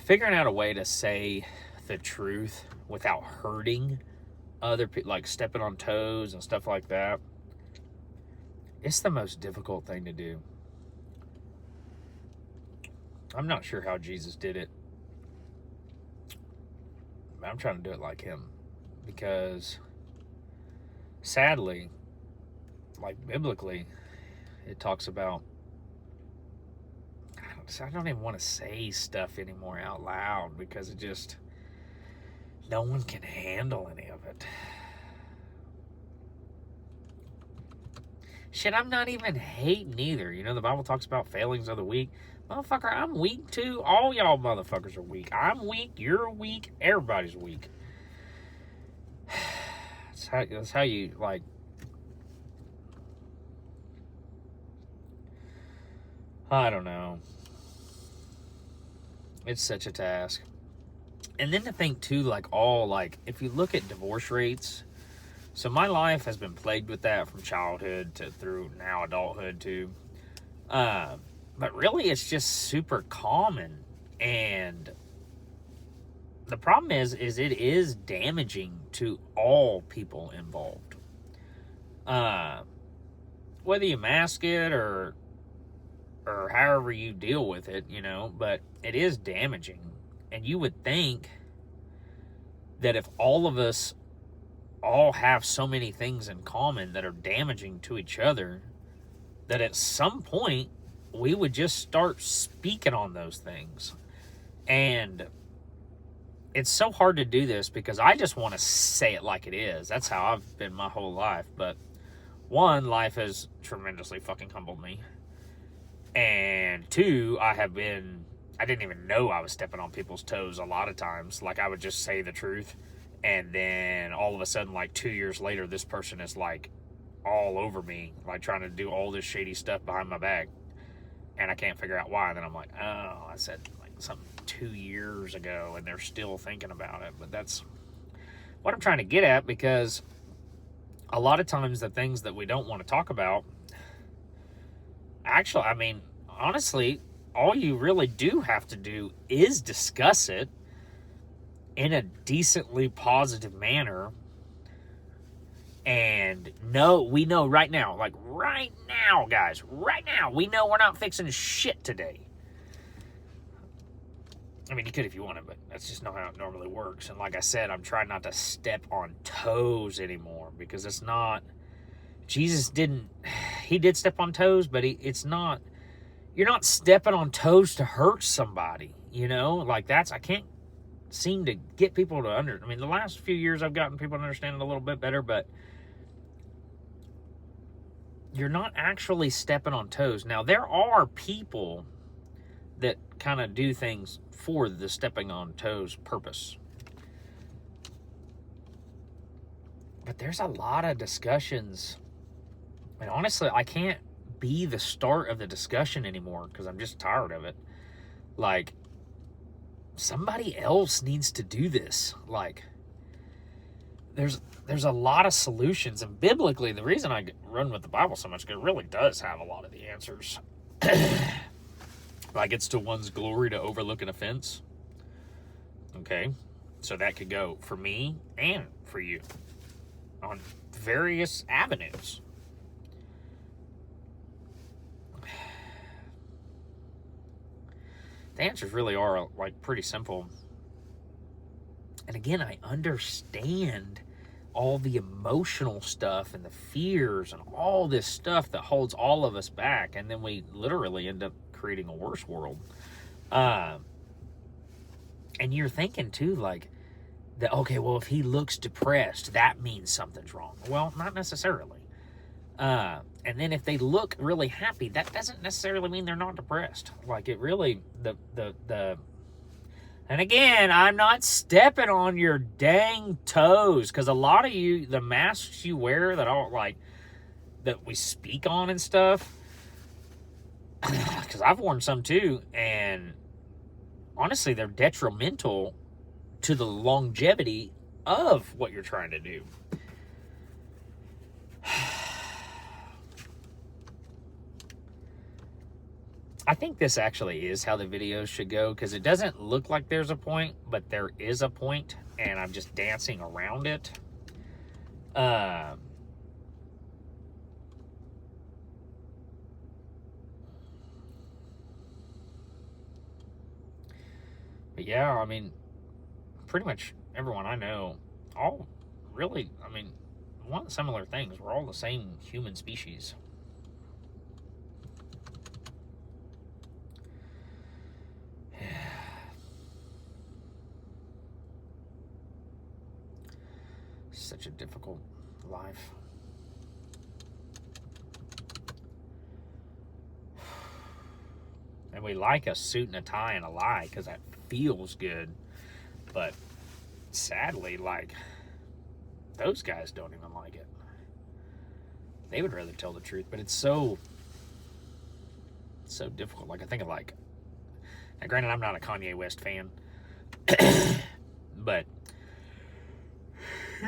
figuring out a way to say the truth without hurting other people, like stepping on toes and stuff like that, it's the most difficult thing to do. I'm not sure how Jesus did it. I'm trying to do it like him, because sadly, like biblically, it talks about, I don't even want to say stuff anymore out loud, because it just, no one can handle any of it. Shit, I'm not even hating either. You know, the Bible talks about failings of the weak. Motherfucker, I'm weak too. All y'all motherfuckers are weak. I'm weak. You're weak. Everybody's weak. That's how you, like... I don't know. It's such a task. And then to think, too, like, if you look at divorce rates... So my life has been plagued with that from childhood to through now adulthood, too. But really, it's just super common. And the problem is it is damaging to all people involved. Whether you mask it or however you deal with it, you know, but it is damaging. And you would think that if all of us all have so many things in common that are damaging to each other, that at some point we would just start speaking on those things. And it's so hard to do this because I just want to say it like it is. That's how I've been my whole life. But one, life has tremendously fucking humbled me. And two, I didn't even know I was stepping on people's toes a lot of times. Like, I would just say the truth, and then all of a sudden, like 2 years later, this person is like all over me, like trying to do all this shady stuff behind my back, and I can't figure out why. And then I'm like, oh, I said like something 2 years ago, and they're still thinking about it. But that's what I'm trying to get at, because a lot of times the things that we don't want to talk about, actually, I mean, honestly, all you really do have to do is discuss it in a decently positive manner. And we know right now, guys, right now, we know we're not fixing shit today. I mean, you could if you wanted, but that's just not how it normally works. And like I said, I'm trying not to step on toes anymore, because it's not, Jesus he did step on toes, but it's not, you're not stepping on toes to hurt somebody, you know? Like, I can't seem to get people to I mean, the last few years I've gotten people to understand it a little bit better, but you're not actually stepping on toes. Now, there are people that kind of do things for the stepping on toes purpose. But there's a lot of discussions. And honestly, I can't be the start of the discussion anymore because I'm just tired of it. Like, somebody else needs to do this. Like, there's a lot of solutions. And biblically, the reason I run with the Bible so much, because it really does have a lot of the answers. Like, it's to one's glory to overlook an offense. Okay? So that could go for me and for you on various avenues. The answers really are, like, pretty simple. And again, I understand all the emotional stuff and the fears and all this stuff that holds all of us back. And then we literally end up creating a worse world. And you're thinking, too, like, that, okay, well, if he looks depressed, that means something's wrong. Well, not necessarily. And then if they look really happy, that doesn't necessarily mean they're not depressed. Like, it really, and again, I'm not stepping on your dang toes, because a lot of you, the masks you wear that we speak on and stuff, because I've worn some too, and honestly, they're detrimental to the longevity of what you're trying to do. I think this actually is how the videos should go, because it doesn't look like there's a point, but there is a point, and I'm just dancing around it. But yeah, I mean, pretty much everyone I know, all really, I mean, want similar things. We're all the same human species. Such a difficult life. And we like a suit and a tie and a lie because that feels good. But sadly, like, those guys don't even like it. They would rather tell the truth, but it's so difficult. Like, I think of, like, now granted, I'm not a Kanye West fan, but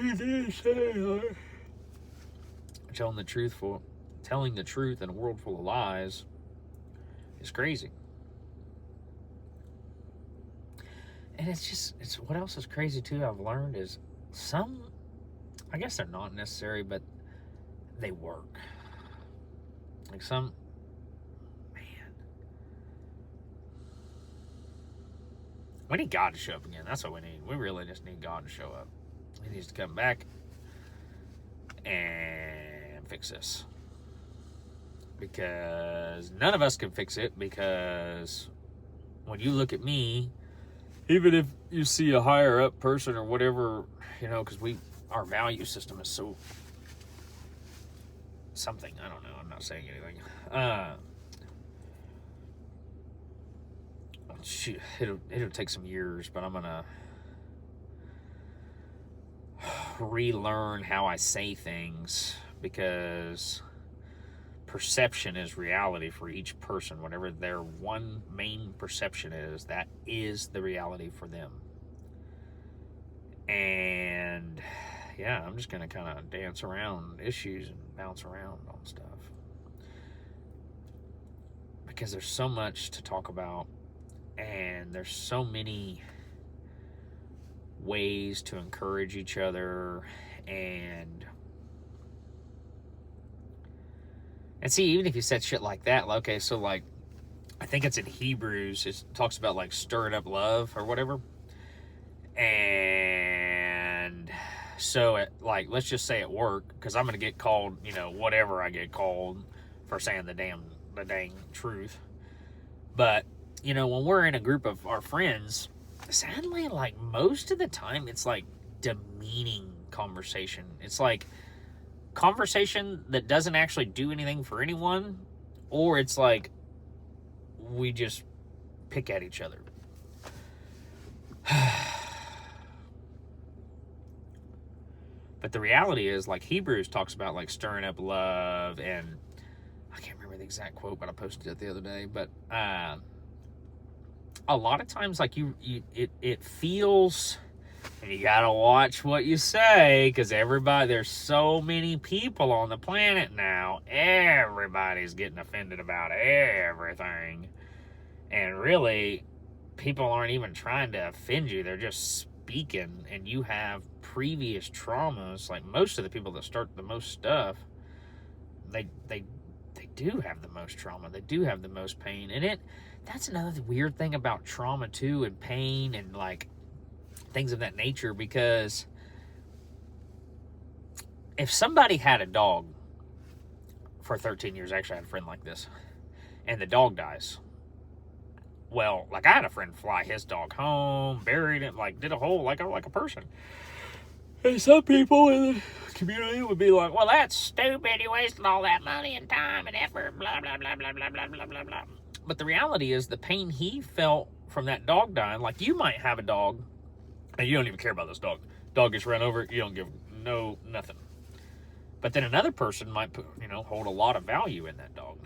he did say telling the truth in a world full of lies is crazy. And it's what else is crazy too, I've learned, is some, I guess they're not necessary, but they work. Like some, man, we need God to show up again. That's what we need. We really just need God to show up. He needs to come back and fix this. Because none of us can fix it, because when you look at me, even if you see a higher up person or whatever, you know, because our value system is so something. I don't know. I'm not saying anything. Shoot, it'll take some years, but I'm gonna relearn how I say things, because perception is reality for each person. Whatever their one main perception is, that is the reality for them. And yeah, I'm just gonna kind of dance around issues and bounce around on stuff, because there's so much to talk about, and there's so many ways to encourage each other. And see, even if you said shit like that, okay, so like, I think it's in Hebrews, it talks about like stirring up love or whatever. And so like, let's just say at work, because I'm going to get called, you know, whatever I get called for saying the dang truth. But, you know, when we're in a group of our friends, sadly, like, most of the time, it's like demeaning conversation. It's like conversation that doesn't actually do anything for anyone, or it's like we just pick at each other. But the reality is, like, Hebrews talks about like stirring up love, and I can't remember the exact quote, but I posted it the other day. But a lot of times, like, it feels, and you gotta watch what you say, because there's so many people on the planet now. Everybody's getting offended about everything, and really, people aren't even trying to offend you. They're just speaking, and you have previous traumas. Like, most of the people that start the most stuff, they do have the most trauma. They do have the most pain. And that's another weird thing about trauma too, and pain, and like things of that nature, because if somebody had a dog for 13 years, actually I had a friend like this, and the dog dies, well, like, I had a friend fly his dog home, buried it, like, did a whole, like a person. And some people in the community would be like, well, that's stupid, you wasted all that money and time and effort, blah, blah, blah, blah, blah, blah, blah, blah, blah. But the reality is, the pain he felt from that dog dying, like, you might have a dog, and you don't even care about this dog. Dog gets run over, you don't give nothing. But then another person might hold a lot of value in that dog.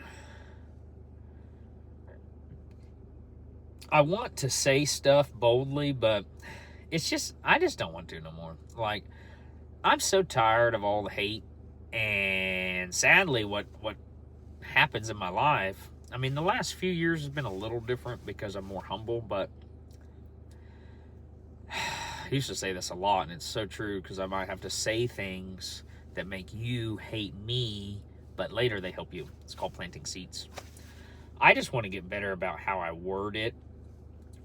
I want to say stuff boldly, but I just don't want to no more. Like, I'm so tired of all the hate, and sadly, what happens in my life, I mean, the last few years has been a little different because I'm more humble, but I used to say this a lot, and it's so true, because I might have to say things that make you hate me, but later they help you. It's called planting seeds. I just want to get better about how I word it,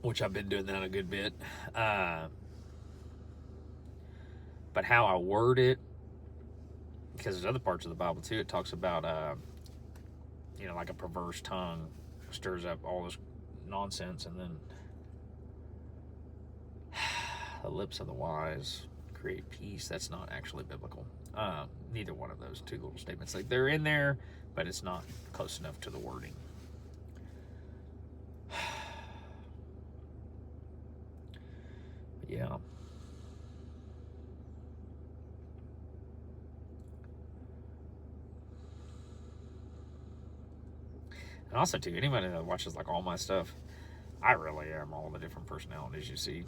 which I've been doing that a good bit. But how I word it, because there's other parts of the Bible too. It talks about, like a perverse tongue stirs up all this nonsense, and then the lips of the wise create peace. That's not actually biblical. Neither one of those two little statements. Like, they're in there, but it's not close enough to the wording. Yeah. And also, too, anybody that watches like all my stuff, I really am all the different personalities you see.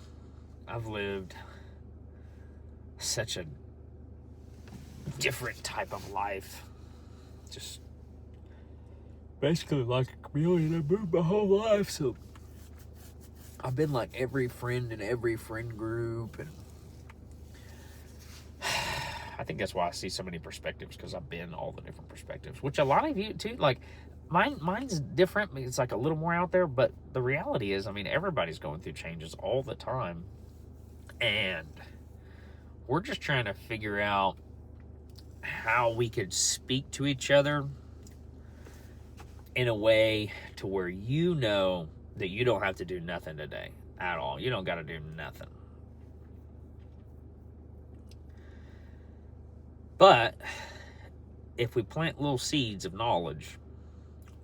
I've lived such a different type of life. Just basically like a chameleon. I moved my whole life, so I've been like every friend in every friend group, and I think that's why I see so many perspectives, because I've been all the different perspectives, which a lot of you too, like mine's different. It's like a little more out there, but the reality is, I mean, everybody's going through changes all the time, and we're just trying to figure out how we could speak to each other in a way to where you know that you don't have to do nothing today at all. You don't got to do nothing. But if we plant little seeds of knowledge,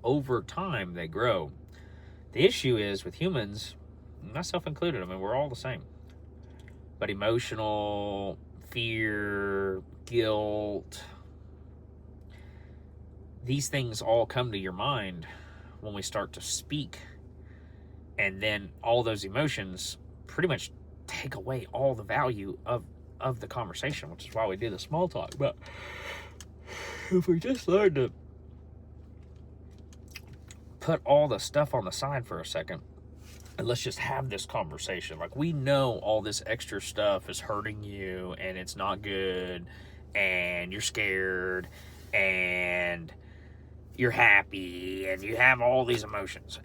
over time they grow. The issue is with humans, myself included, I mean, we're all the same. But emotional, fear, guilt, these things all come to your mind when we start to speak. And then all those emotions pretty much take away all the value of the conversation, which is why we do the small talk. But if we just learn to put all the stuff on the side for a second, and let's just have this conversation. Like, we know all this extra stuff is hurting you, and it's not good, and you're scared, and you're happy, and you have all these emotions,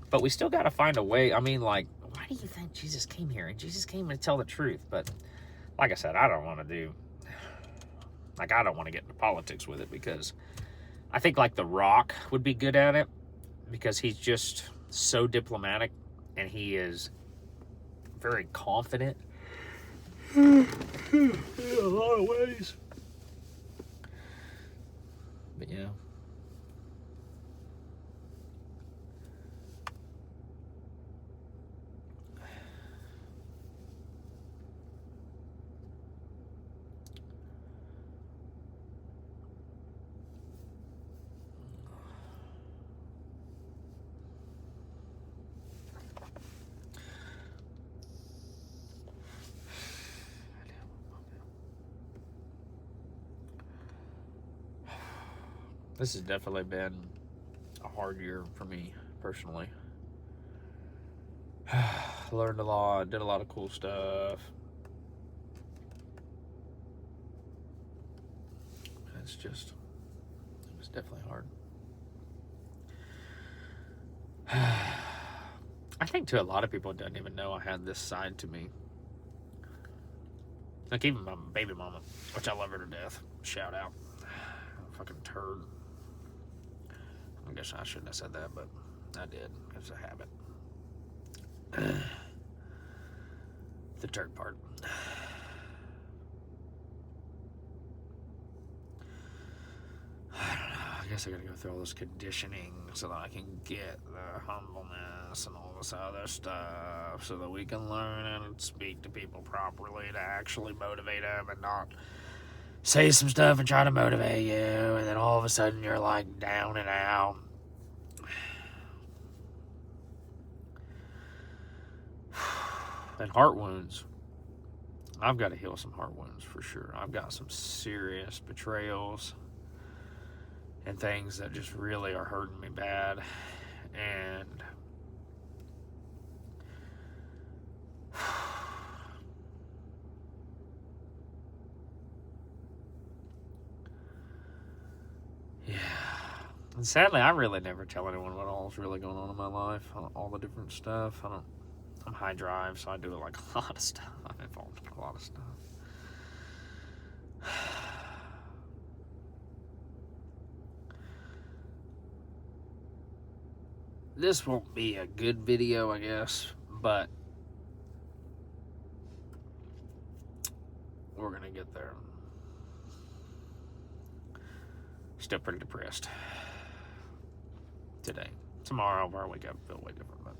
but we still got to find a way. I mean, like, why do you think Jesus came here? And Jesus came to tell the truth. But like I said, I don't want to get into politics with it, because I think like The Rock would be good at it, because he's just so diplomatic, and he is very confident in a lot of ways. But yeah. This has definitely been a hard year for me personally. Learned a lot, did a lot of cool stuff. It was definitely hard. I think to a lot of people, didn't even know I had this side to me. Like, even my baby mama, which I love her to death. Shout out. Fucking turd. I guess I shouldn't have said that, but I did. It's a habit. The turd part. I don't know. I guess I gotta go through all this conditioning so that I can get the humbleness and all this other stuff, so that we can learn and speak to people properly to actually motivate them, and not say some stuff and try to motivate you, and then all of a sudden you're like down and out. And heart wounds. I've got to heal some heart wounds for sure. I've got some serious betrayals and things that just really are hurting me bad. And yeah. And sadly, I really never tell anyone what all's really going on in my life, all the different stuff. I'm high drive, so I do like a lot of stuff. I'm involved in a lot of stuff. This won't be a good video, I guess, but we're gonna get there. Still pretty depressed today. Tomorrow, where I wake up, feel way different, but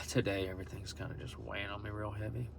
today everything's kind of just weighing on me real heavy.